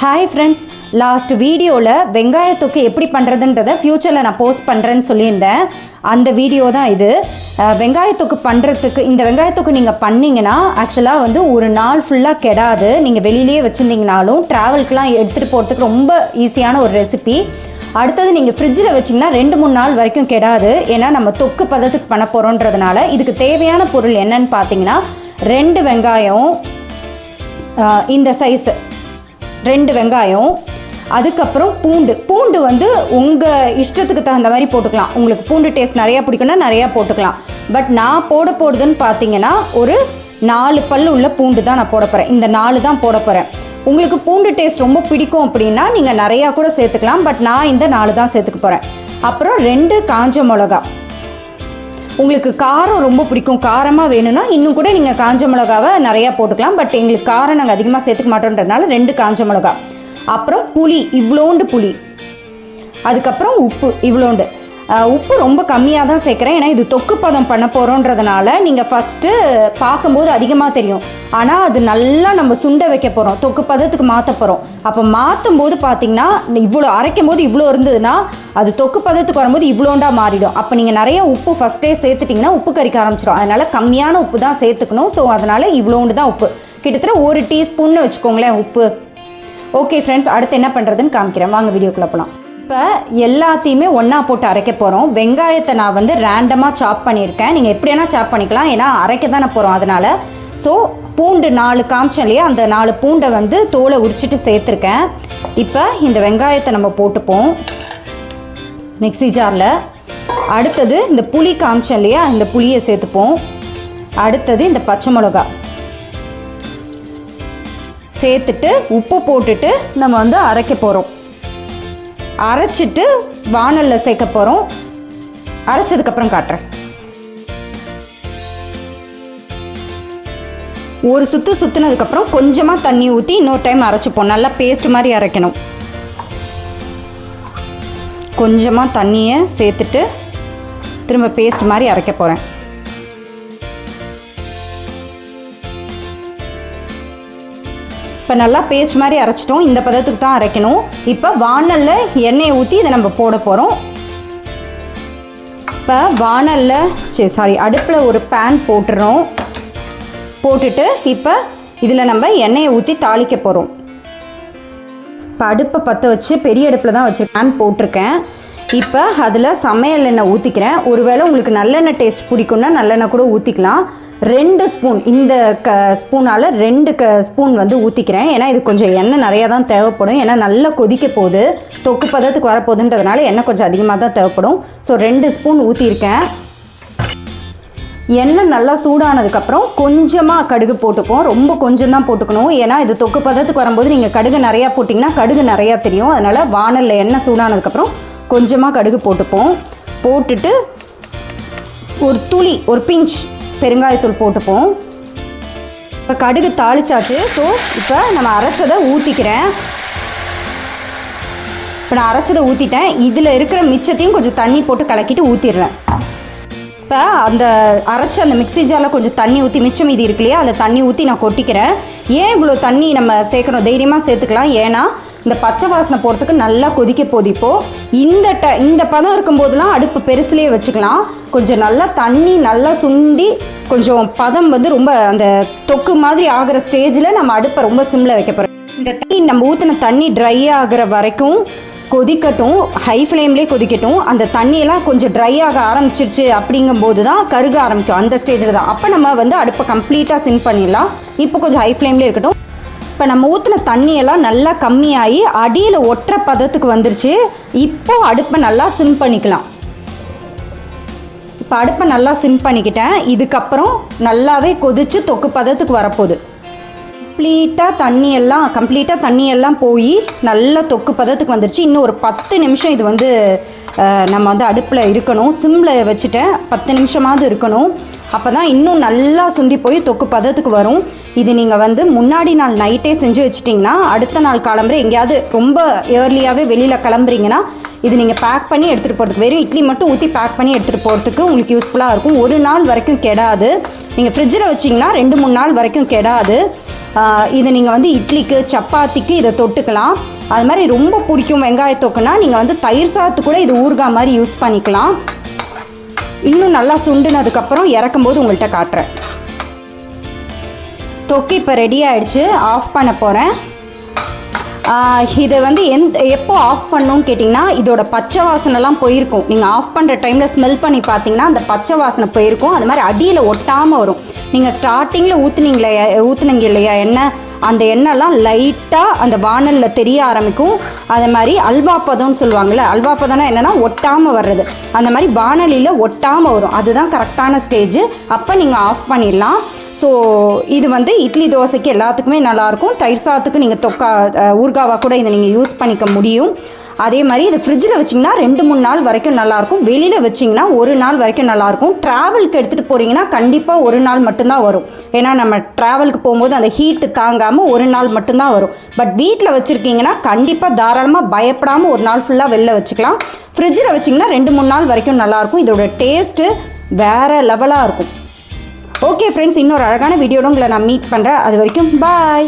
Hi friends, last வீடியோவில் வெங்காயத்தொக்கு எப்படி பண்ணுறதுன்றதை ஃப்யூச்சரில் நான் போஸ்ட் பண்ணுறேன்னு சொல்லியிருந்தேன். அந்த வீடியோ தான் இது. வெங்காயத்தொக்கு பண்ணுறதுக்கு இந்த வெங்காயத்தொக்கு நீங்கள் பண்ணிங்கன்னா ஆக்சுவலாக வந்து ஒரு நாள் ஃபுல்லாக கெடாது. நீங்கள் வெளியிலேயே வச்சுருந்தீங்கனாலும் ட்ராவல்க்கெலாம் எடுத்துகிட்டு போகிறதுக்கு ரொம்ப ஈஸியான ஒரு ரெசிபி. அடுத்தது நீங்கள் ஃப்ரிட்ஜில் வச்சிங்கன்னா 2-3 நாள் வரைக்கும் கெடாது. ஏன்னா நம்ம தொக்கு பதத்துக்கு பண்ண போகிறோன்றதுனால. இதுக்கு தேவையான பொருள் என்னன்னு பார்த்தீங்கன்னா 2 வெங்காயம், இந்த சைஸு 2 வெங்காயம், அதுக்கப்புறம் பூண்டு வந்து உங்கள் இஷ்டத்துக்கு தகுந்த மாதிரி போட்டுக்கலாம். உங்களுக்கு பூண்டு டேஸ்ட் நிறையா பிடிக்குன்னா நிறையா போட்டுக்கலாம். பட் நான் போடுறதுன்னு பார்த்தீங்கன்னா ஒரு 4 பல் உள்ள பூண்டு தான் நான் போட போகிறேன். இந்த 4 தான் போட போகிறேன். உங்களுக்கு பூண்டு டேஸ்ட் ரொம்ப பிடிக்கும் அப்படின்னா நீங்கள் நிறையா கூட சேர்த்துக்கலாம். பட் நான் இந்த 4 தான் சேர்த்துக்க போகிறேன். அப்புறம் 2 காஞ்ச மிளகா. உங்களுக்கு காரம் ரொம்ப பிடிக்கும், காரமாக வேணும்னா இன்னும் கூட நீங்கள் காஞ்ச மிளகாவை நிறையா போட்டுக்கலாம். பட் எங்களுக்கு காரம் நாங்கள் அதிகமாக சேர்த்துக்க மாட்டோன்றதுனால 2 காஞ்ச மிளகா. அப்புறம் புளி, இவ்வளோண்டு புளி. அதுக்கப்புறம் உப்பு, இவ்வளோண்டு. உப்பு ரொம்ப கம்மியாக தான் சேர்க்குறேன். ஏன்னா இது தொக்கு பதம் பண்ண போகிறோன்றதுனால நீங்கள் ஃபஸ்ட்டு பார்க்கும்போது அதிகமாக தெரியும். ஆனால் அது நல்லா நம்ம சுண்ட வைக்க போகிறோம், தொக்கு பதத்துக்கு மாற்ற போகிறோம். அப்போ மாற்றும் போது பார்த்திங்கன்னா இவ்வளோ அரைக்கும் போது இவ்வளோ இருந்ததுன்னா அது தொக்கு பதத்துக்கு வரும்போது இவ்வளோண்டா மாறிடும். அப்போ நீங்கள் நிறைய உப்பு ஃபஸ்ட்டே சேர்த்துட்டிங்கன்னா உப்பு கறிக்க ஆரம்பிச்சிடும். அதனால் கம்மியான உப்பு தான் சேர்த்துக்கணும். ஸோ அதனால் இவ்வளோண்டு தான் உப்பு, கிட்டத்தட்ட 1 டீஸ்பூன்னு வச்சுக்கோங்களேன் உப்பு. ஓகே ஃப்ரெண்ட்ஸ், அடுத்து என்ன பண்ணுறதுன்னு காமிக்கிறேன். வாங்க வீடியோக்குள்ளே போகலாம். இப்போ எல்லாத்தையுமே ஒன்றா போட்டு அரைக்க போகிறோம். வெங்காயத்தை நான் வந்து ரேண்டமாக சாப் பண்ணியிருக்கேன். நீங்கள் எப்படி வேணால் சாப் பண்ணிக்கலாம், ஏன்னா அரைக்க தானே போகிறோம் அதனால். ஸோ பூண்டு 4 காமிச்சேன் இல்லையா, அந்த 4 பூண்டை வந்து தோலை உரிச்சிட்டு சேர்த்துருக்கேன். இப்போ இந்த வெங்காயத்தை நம்ம போட்டுப்போம் மிக்ஸி ஜாரில். அடுத்தது இந்த புளி காமிச்சேன் இல்லையா, இந்த புளியை சேர்த்துப்போம். அடுத்தது இந்த பச்சை மிளகா சேர்த்துட்டு உப்பு போட்டுட்டு நம்ம வந்து அரைக்க போகிறோம். அரைச்சிட்டு வாணலில் சேர்க்க போகிறோம். அரைச்சதுக்கப்புறம் காட்டுறேன். ஒரு சுற்றுனதுக்கப்புறம் கொஞ்சமாக தண்ணி ஊற்றி இன்னொரு டைம் அரைச்சிப்போம். நல்லா பேஸ்ட் மாதிரி அரைக்கணும். கொஞ்சமாக தண்ணியை சேர்த்துட்டு திரும்ப பேஸ்ட் மாதிரி அரைக்க போகிறேன். இப்போ நல்லா பேஸ்ட் மாதிரி அரைச்சிட்டோம். இந்த பதத்துக்கு தான் அரைக்கணும். இப்போ வாணலில் எண்ணெயை ஊற்றி இதை நம்ம போட போகிறோம். இப்போ வாணலில் அடுப்பில் ஒரு பேன் போட்டுறோம். போட்டுட்டு இப்போ இதில் நம்ம எண்ணெயை ஊற்றி தாளிக்க போகிறோம். இப்போ அடுப்பை பற்ற வச்சு பெரிய அடுப்பில் தான் வச்சு பேன் போட்டிருக்கேன். இப்போ அதில் சமையல் எண்ணெய் ஊற்றிக்கிறேன். ஒருவேளை உங்களுக்கு நல்லெண்ணெய் டேஸ்ட் பிடிக்குன்னா நல்லெண்ணெய் கூட ஊற்றிக்கலாம். 2 ஸ்பூன், இந்த ஸ்பூனால் 2 ஸ்பூன் வந்து ஊற்றிக்கிறேன். ஏன்னா இது கொஞ்சம் எண்ணெய் நிறையா தான் தேவைப்படும். ஏன்னா நல்லா கொதிக்க போகுது, தொக்கு பதத்துக்கு வரப்போகுதுன்றதுனால எண்ணெய் கொஞ்சம் அதிகமாக தான் தேவைப்படும். ஸோ 2 ஸ்பூன் ஊற்றிருக்கேன். எண்ணெய் நல்லா சூடானதுக்கப்புறம் கொஞ்சமாக கடுகு போட்டுப்போம். ரொம்ப கொஞ்சம் தான் போட்டுக்கணும். ஏன்னா இது தொக்கு பதத்துக்கு வரும்போது நீங்கள் கடுகு நிறையா போட்டிங்கன்னா கடுகு நிறையா தெரியும். அதனால் வாணலில் எண்ணெய் சூடானதுக்கப்புறம் கொஞ்சமாக கடுகு போட்டுப்போம். போட்டுட்டு ஒரு பிஞ்ச் பெருங்காயத்தூள் போட்டுப்போம். இப்போ கடுகு தாளிச்சாச்சு. ஸோ இப்போ நம்ம அரைச்சதை ஊற்றிக்கிறேன். இப்போ நான் அரைச்சதை ஊற்றிட்டேன். இதில் இருக்கிற மிச்சத்தையும் கொஞ்சம் தண்ணி போட்டு கலக்கிட்டு ஊற்றிடுறேன். இப்போ அந்த அரைச்ச அந்த மிக்ஸி ஜாரில் கொஞ்சம் தண்ணி ஊற்றி மிச்சம் மீதி இருக்கு இல்லையா, அதில் தண்ணி ஊற்றி நான் கொட்டிக்கிறேன். ஏன் இவ்வளோ தண்ணி நம்ம சேர்க்கணும், தைரியமாக சேர்த்துக்கலாம். ஏன்னா இந்த பச்சை வாசனை போகிறதுக்கு நல்லா கொதிக்க போகுது. இப்போது இந்த பதம் இருக்கும்போதெல்லாம் அடுப்பு பெருசுலேயே வச்சுக்கலாம். கொஞ்சம் நல்லா தண்ணி நல்லா சுண்டி கொஞ்சம் பதம் வந்து ரொம்ப அந்த தொக்கு மாதிரி ஆகிற ஸ்டேஜில் நம்ம அடுப்பை ரொம்ப சிம்மில் வைக்க போகிறோம். இந்த தண்ணி நம்ம ஊற்றின தண்ணி ட்ரை ஆகிற வரைக்கும் கொதிக்கட்டும், ஹை ஃப்ளேம்லேயே கொதிக்கட்டும். அந்த தண்ணியெல்லாம் கொஞ்சம் ட்ரை ஆக ஆரம்பிச்சிருச்சு அப்படிங்கும்போது தான் கருக ஆரம்பிக்கும். அந்த ஸ்டேஜில் தான் அப்போ நம்ம வந்து அடுப்பை கம்ப்ளீட்டாக சிம் பண்ணிடலாம். இப்போ கொஞ்சம் ஹை ஃப்ளேம்லேயே இருக்கட்டும். இப்போ நம்ம ஊற்றின தண்ணியெல்லாம் நல்லா கம்மியாகி அடியில் ஒற்றை பதத்துக்கு வந்துருச்சு. இப்போ அடுப்பை நல்லா சிம் பண்ணிக்கலாம். இப்போ அடுப்பை நல்லா சிம் பண்ணிக்கிட்டேன். இதுக்கப்புறம் நல்லாவே கொதித்து தொக்கு பதத்துக்கு வரப்போகுது. கம்ப்ளீட்டாக தண்ணியெல்லாம் போய் நல்லா தொக்கு பதத்துக்கு வந்துருச்சு. இன்னும் ஒரு 10 நிமிஷம் இது வந்து நம்ம வந்து அடுப்பில் இருக்கணும். சிம்மில் வச்சுட்டேன். 10 நிமிஷமாவது இருக்கணும். அப்போ தான் இன்னும் நல்லா சுண்டி போய் தொக்கு பதத்துக்கு வரும். இது நீங்கள் வந்து முன்னாடி நாள் நைட்டே செஞ்சு வச்சிட்டிங்கன்னா அடுத்த நாள் கிளம்புற எங்கேயாவது ரொம்ப ஏர்லியாகவே வெளியில் கிளம்புறீங்கன்னா இது நீங்கள் பேக் பண்ணி எடுத்துகிட்டு போகிறதுக்கு, வெறும் இட்லி மட்டும் ஊற்றி பேக் பண்ணி எடுத்துகிட்டு போகிறதுக்கு உங்களுக்கு யூஸ்ஃபுல்லாக இருக்கும். 1 நாள் வரைக்கும் கெடாது. நீங்கள் ஃப்ரிட்ஜில் வச்சிங்கன்னா 2-3 நாள் வரைக்கும் கெடாது. இது நீங்கள் வந்து இட்லிக்கு சப்பாத்திக்கு இதை தொட்டுக்கலாம். அது மாதிரி ரொம்ப பிடிக்கும் வெங்காயத்தொக்குனா நீங்கள் வந்து தயிர் சாதத்து கூட இது ஊறுகாய் மாதிரி யூஸ் பண்ணிக்கலாம். இன்னும் நல்லா சுண்டுனதுக்கப்புறம் இறக்கும்போது உங்கள்கிட்ட காட்டுறேன். தொக்கு இப்போ ரெடி ஆகிடுச்சு, ஆஃப் பண்ண போகிறேன். இதை வந்து எப்போ ஆஃப் பண்ணணும்னு கேட்டிங்கன்னா இதோட பச்சை வாசனைலாம் போயிருக்கும். நீங்கள் ஆஃப் பண்ணுற டைமில் ஸ்மெல் பண்ணி பார்த்தீங்கன்னா அந்த பச்சை வாசனை போயிருக்கும். அது மாதிரி அடியில் ஒட்டாமல் வரும். நீங்கள் ஸ்டார்டிங்கில் ஊற்றுனீங்க இல்லையா எண்ணெய், அந்த எண்ணெய்லாம் லைட்டாக அந்த வானலில் தெரிய ஆரம்பிக்கும். அது மாதிரி அல்வா பதம்னு சொல்லுவாங்கள்ல, அல்வா பதம்னா என்னென்னா ஒட்டாமல் வர்றது. அந்த மாதிரி வானலியில் ஒட்டாமல் வரும். அதுதான் கரெக்டான ஸ்டேஜ். அப்போ நீங்கள் ஆஃப் பண்ணிடலாம். ஸோ இது வந்து இட்லி தோசைக்கு எல்லாத்துக்குமே நல்லாயிருக்கும். தயிர் சாதத்துக்கு நீங்கள் ஊறுகாவாக கூட இதை நீங்கள் யூஸ் பண்ணிக்க முடியும். அதே மாதிரி இது ஃப்ரிட்ஜில் வச்சிங்கன்னா 2-3 நாள் வரைக்கும் நல்லாயிருக்கும். வெளியில் வச்சிங்கன்னா 1 நாள் வரைக்கும் நல்லாயிருக்கும். ட்ராவலுக்கு எடுத்துகிட்டு போகிறீங்கன்னா கண்டிப்பாக 1 நாள் மட்டும்தான் வரும். ஏன்னா நம்ம ட்ராவலுக்கு போகும்போது அந்த ஹீட்டு தாங்காமல் 1 நாள் மட்டும்தான் வரும். பட் வீட்டில் வச்சுருக்கீங்கன்னா கண்டிப்பாக தாராளமாக பயப்படாமல் 1 நாள் ஃபுல்லாக வெளில வச்சுக்கலாம். ஃப்ரிட்ஜில் வச்சிங்கன்னா 2-3 நாள் வரைக்கும் நல்லாயிருக்கும். இதோட டேஸ்ட்டு வேறு லெவலாக இருக்கும். ஓகே ஃப்ரெண்ட்ஸ், இன்னொரு அழகான வீடியோட உங்களை நான் மீட் பண்ணுறேன். அது வரைக்கும் பாய்.